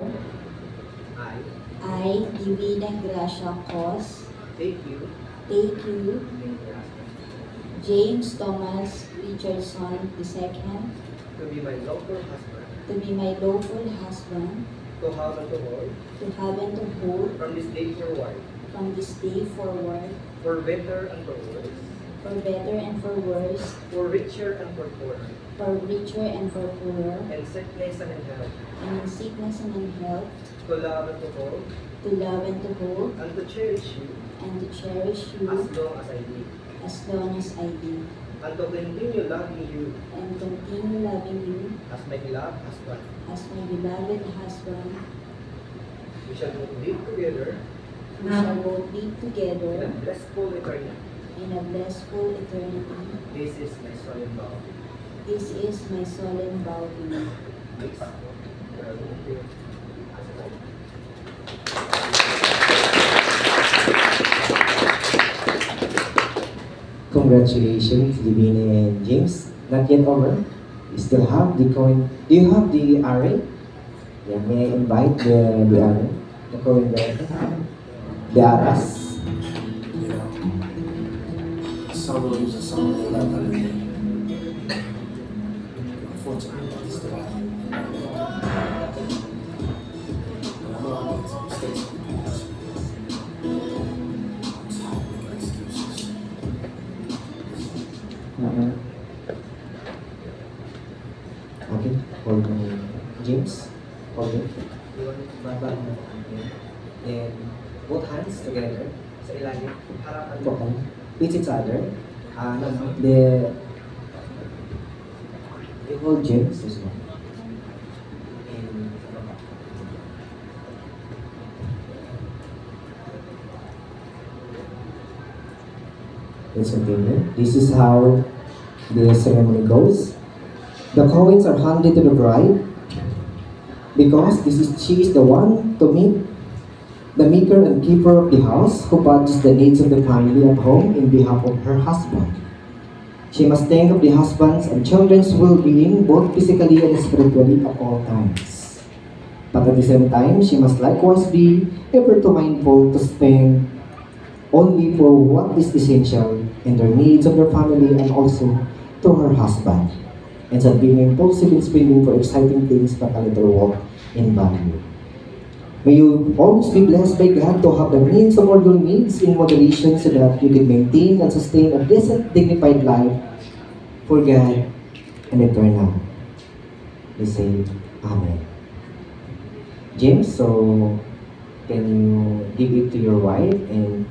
I I, Divina Gracia Cos, take you take you, in trust James Thomas Richardson II, to be my lawful husband, to be my lawful husband, to have and to hold to have and to hold from this day forward, from this day forward, for better and for worse, for better and for worse, for richer and for poorer, for richer and for poorer, in sickness and in health, and in sickness and in health, to love and to hold, to love and to hold, and to cherish you and to cherish you as long as I live, as long as I live, and to continue loving you and continue loving you as my beloved husband. as my beloved husband. We shall both live together We shall both be in a together blissful eternity. in a blissful eternity. This is my solemn vow. This is my solemn vow to you. Please, we are going to as a couple. Congratulations, Divine and James. Not yet over. You still have the coin. Do you have the array? Yeah, may I invite the array? The coin there? The aras? Someone who's a someone who love her. Unfortunately, it's the right. And I know I make some mistakes. I'm tired of making excuses. Okay, hold on. James, hold it. You want to Baba mo. Okay. Then, both hands together. sa ilalim, harapan mo. Okay. With each other. The you hold James this one. And let's continue. This is how the ceremony goes. The coins are handed to the bride because she is the one to meet the maker and keeper of the house who budgets the needs of the family at home in behalf of her husband. She must think of the husband's and children's well-being both physically and spiritually at all times. But at the same time, she must likewise be ever too mindful to spend only for what is essential in the needs of their family and also to her husband, instead of being impulsive in spending for exciting things but a little walk in value. May you always be blessed by God to have the means of all your needs in moderation so that you can maintain and sustain a decent, dignified life for God and eternal. We say, Amen. James, so can you give it to your wife and